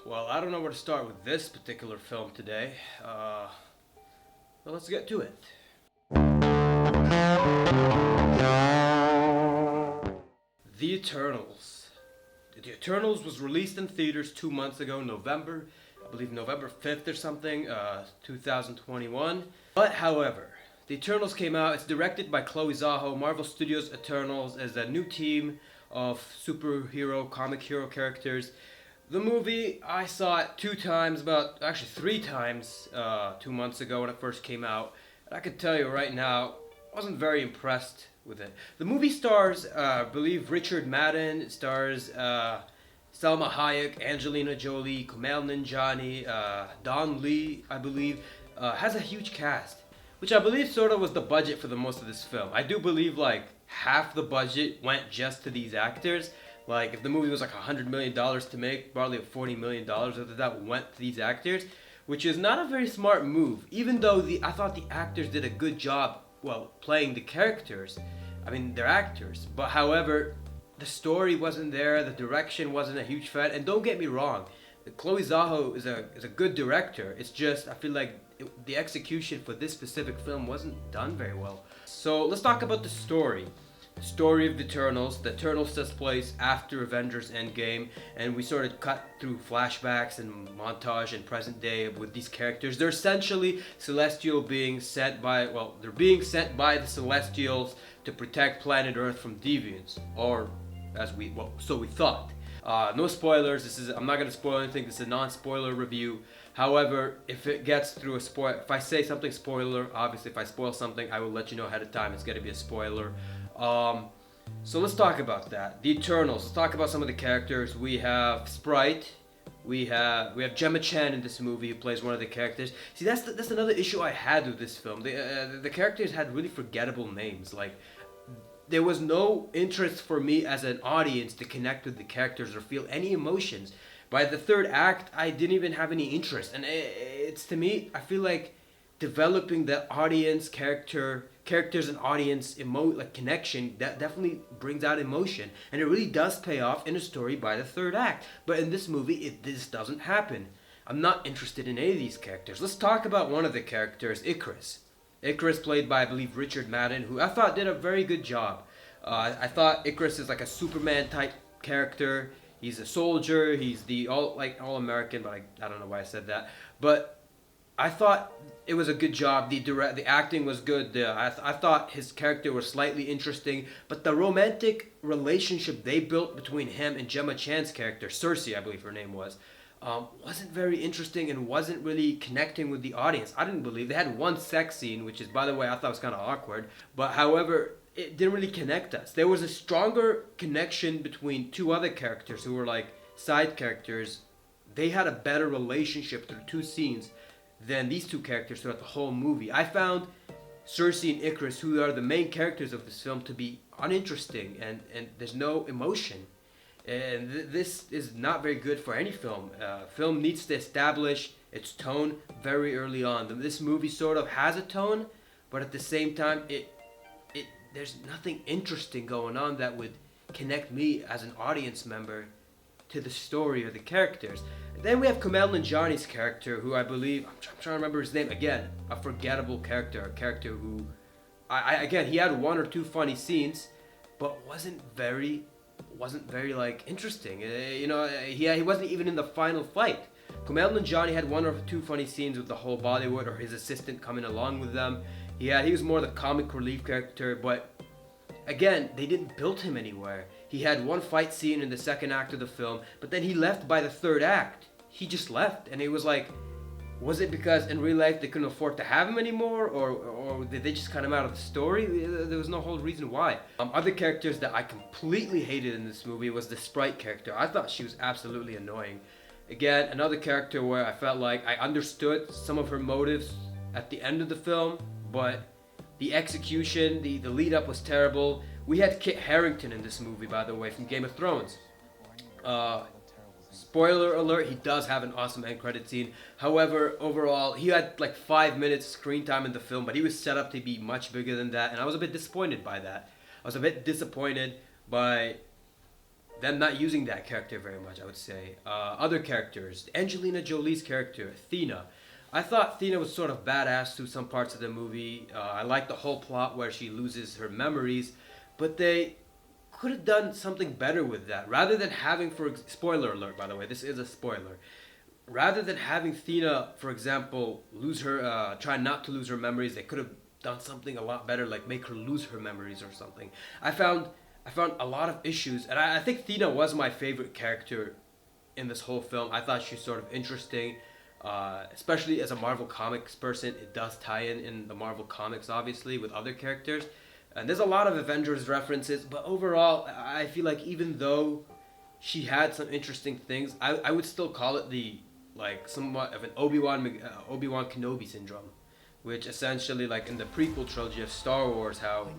Well, I don't know where to start with this particular film today. Well, let's get to it. The Eternals. The Eternals was released in theaters 2 months ago, November, I believe November 5th or something, 2021. But however, The Eternals came out. It's directed by Chloe Zhao. Marvel Studios Eternals is a new team of superhero, comic hero characters. The movie, I saw it actually three times, 2 months ago when it first came out. And I can tell you right now, I wasn't very impressed with it. The movie stars, I believe, Richard Madden. It stars Selma Hayek, Angelina Jolie, Kumail Nanjiani, Don Lee, I believe. Has a huge cast, which I believe sort of was the budget for the most of this film. I do believe like half the budget went just to these actors. Like, if the movie was like $100 million to make, probably $40 million of that went to these actors, which is not a very smart move. Even though I thought the actors did a good job, well, playing the characters. I mean, they're actors. But however, the story wasn't there, the direction wasn't a huge fan. And don't get me wrong, Chloe Zhao is a good director. It's just, I feel like the execution for this specific film wasn't done very well. So let's talk about the story. Story of the Eternals. The Eternals takes place after Avengers Endgame, and we sort of cut through flashbacks and montage and present day with these characters. They're essentially celestial beings they're being sent by the Celestials to protect planet Earth from deviants, or so we thought. No spoilers. I'm not gonna spoil anything. This is a non-spoiler review. However, if I say something spoiler, obviously if I spoil something, I will let you know ahead of time. It's gonna be a spoiler. So let's talk about that. The Eternals. Let's talk about some of the characters. We have Sprite. We have Gemma Chan in this movie, who plays one of the characters. See, that's another issue I had with this film. The characters had really forgettable names. Like, there was no interest for me as an audience to connect with the characters or feel any emotions. By the third act, I didn't even have any interest, and it's, to me, I feel like developing the audience characters and audience connection, that definitely brings out emotion, and it really does pay off in a story by the third act. But in this movie, this doesn't happen. I'm not interested in any of these characters. Let's talk about one of the characters, Ikaris. Ikaris, played by, I believe, Richard Madden, who I thought did a very good job. I thought Ikaris is like a Superman type character. He's a soldier. He's the all American, but I don't know why I said that. But I thought it was a good job. The acting was good. I thought his character was slightly interesting, but the romantic relationship they built between him and Gemma Chan's character, Cersei, I believe her name was, wasn't very interesting and wasn't really connecting with the audience. I didn't believe they had one sex scene, which is, by the way, I thought was kind of awkward. But however, it didn't really connect us. There was a stronger connection between two other characters who were like side characters. They had a better relationship through two scenes than these two characters throughout the whole movie. I found Cersei and Ikaris, who are the main characters of this film, to be uninteresting, and there's no emotion. And this is not very good for any film. Film needs to establish its tone very early on. This movie sort of has a tone, but at the same time, there's nothing interesting going on that would connect me as an audience member to the story or the characters. Then we have Kumail Nanjiani's character, who I believe, I'm trying to remember his name again, a forgettable character, a character who, he had one or two funny scenes, but wasn't very like interesting. He wasn't even in the final fight. Kumail Nanjiani had one or two funny scenes with the whole Bollywood or his assistant coming along with them. He was more the comic relief character, but again, they didn't build him anywhere. He had one fight scene in the second act of the film, but then he left by the third act. He just left, and it was like, was it because in real life they couldn't afford to have him anymore, or did they just cut him out of the story? There was no whole reason why. Other characters that I completely hated in this movie was the Sprite character. I thought she was absolutely annoying. Again, another character where I felt like I understood some of her motives at the end of the film, but the execution, the lead up was terrible. We had Kit Harington in this movie, by the way, from Game of Thrones. Spoiler alert, he does have an awesome end credit scene. However, overall, he had like 5 minutes screen time in the film, but he was set up to be much bigger than that, and I was a bit disappointed by that. I was a bit disappointed by them not using that character very much, I would say. Other characters, Angelina Jolie's character, Athena. I thought Athena was sort of badass through some parts of the movie. I liked the whole plot where she loses her memories, but they could have done something better with that. Rather than having, spoiler alert, by the way, this is a spoiler. Rather than having Athena, for example, lose her, try not to lose her memories, they could have done something a lot better, like make her lose her memories or something. I found a lot of issues, and I think Athena was my favorite character in this whole film. I thought she was sort of interesting, especially as a Marvel Comics person. It does tie in the Marvel Comics, obviously, with other characters. And there's a lot of Avengers references, but overall, I feel like even though she had some interesting things, I would still call it somewhat of an Obi-Wan Kenobi syndrome, which essentially, like in the prequel trilogy of Star Wars, how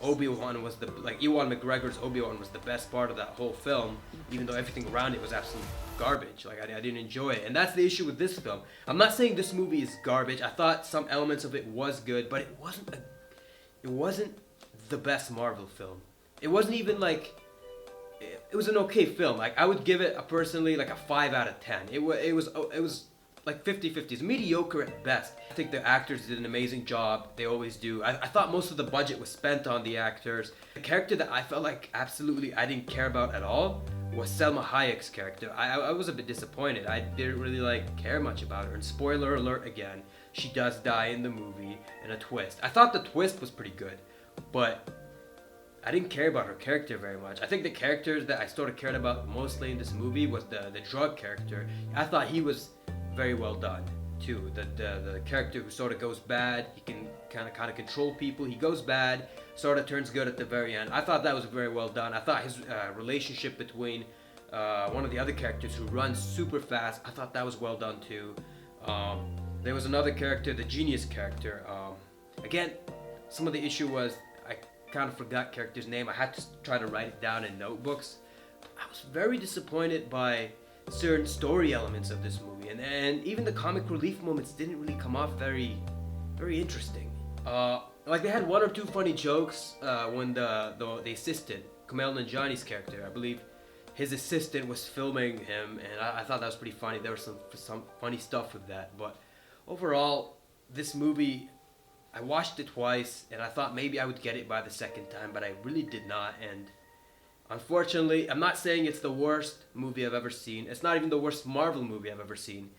Obi-Wan was Ewan McGregor's Obi-Wan was the best part of that whole film, even though everything around it was absolute garbage. Like I didn't enjoy it, and that's the issue with this film. I'm not saying this movie is garbage. I thought some elements of it was good, but it wasn't the best Marvel film. It wasn't even like. It was an okay film. Like I would give it personally like a 5 out of 10. It was like 50-50. It's mediocre at best. I think the actors did an amazing job. They always do. I thought most of the budget was spent on the actors. The character that I felt like absolutely I didn't care about at all was Selma Hayek's character. I was a bit disappointed. I didn't really care much about her. And spoiler alert again, she does die in the movie in a twist. I thought the twist was pretty good, but I didn't care about her character very much. I think the characters that I sort of cared about mostly in this movie was the drug character. I thought he was very well done too. The character who sort of goes bad, he can kind of control people. He goes bad, sort of turns good at the very end. I thought that was very well done. I thought his relationship between one of the other characters who runs super fast, I thought that was well done too. There was another character, the genius character. Again, some of the issue was I kind of forgot character's name. I had to try to write it down in notebooks. I was very disappointed by certain story elements of this movie, and even the comic relief moments didn't really come off very interesting. Like they had one or two funny jokes when the assistant, Kumail Nanjiani's character, I believe his assistant was filming him, and I thought that was pretty funny. There was some funny stuff with that, but overall, this movie, I watched it twice, and I thought maybe I would get it by the second time, but I really did not. And unfortunately, I'm not saying it's the worst movie I've ever seen. It's not even the worst Marvel movie I've ever seen.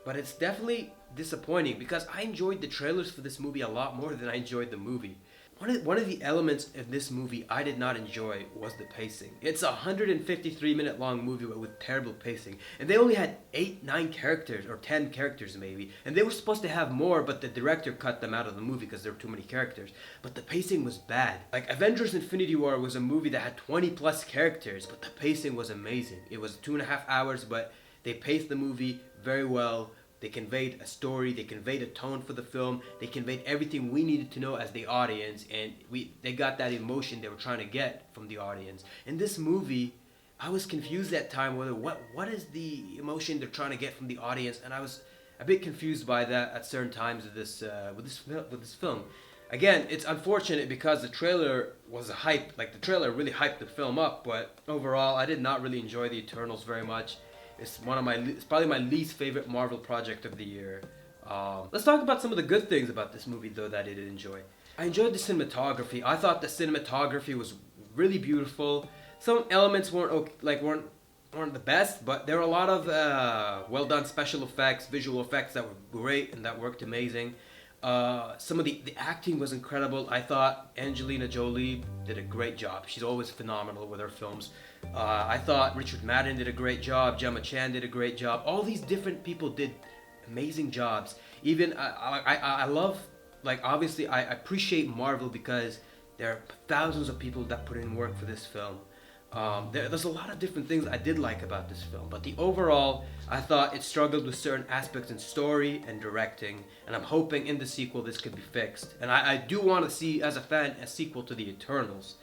But it's definitely disappointing because I enjoyed the trailers for this movie a lot more than I enjoyed the movie. One of the elements of this movie I did not enjoy was the pacing. It's a 153-minute long movie with terrible pacing. And they only had 9 characters, or 10 characters maybe. And they were supposed to have more, but the director cut them out of the movie because there were too many characters. But the pacing was bad. Like Avengers Infinity War was a movie that had 20 plus characters, but the pacing was amazing. It was 2.5 hours, but they paced the movie very well. They conveyed a story, they conveyed a tone for the film, they conveyed everything we needed to know as the audience, and they got that emotion they were trying to get from the audience. In this movie, I was confused at time whether what is the emotion they're trying to get from the audience, and I was a bit confused by that at certain times of with this film. Again, it's unfortunate because the trailer was a hype, like the trailer really hyped the film up, but overall I did not really enjoy the Eternals very much. It's probably my least favorite Marvel project of the year. Let's talk about some of the good things about this movie, though, that I did enjoy. I enjoyed the cinematography. I thought the cinematography was really beautiful. Some elements weren't the best, but there were a lot of well done special effects, visual effects that were great and that worked amazing. Some of the acting was incredible. I thought Angelina Jolie did a great job. She's always phenomenal with her films. I thought Richard Madden did a great job. Gemma Chan did a great job. All these different people did amazing jobs. Even I love, obviously I appreciate Marvel because there are thousands of people that put in work for this film. There's a lot of different things I did like about this film, but the overall, I thought it struggled with certain aspects in story and directing, and I'm hoping in the sequel this could be fixed. And I do want to see, as a fan, a sequel to The Eternals,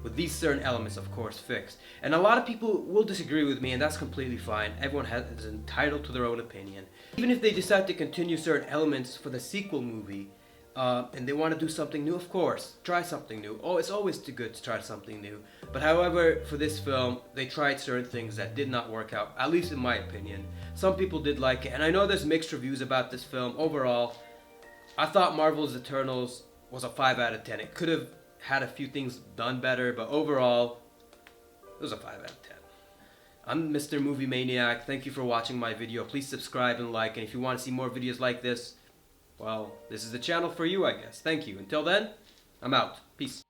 with these certain elements, of course, fixed. And a lot of people will disagree with me, and that's completely fine. Everyone is entitled to their own opinion. Even if they decide to continue certain elements for the sequel movie, and they want to do something new, of course, try something new. Oh, it's always too good to try something new. But however, for this film, they tried certain things that did not work out, at least in my opinion. Some people did like it, and I know there's mixed reviews about this film. Overall, I thought Marvel's Eternals was a 5 out of 10. It could have had a few things done better, but overall, it was a 5 out of 10. I'm Mr. Movie Maniac. Thank you for watching my video. Please subscribe and like, and if you want to see more videos like this, well, this is the channel for you, I guess. Thank you. Until then, I'm out. Peace.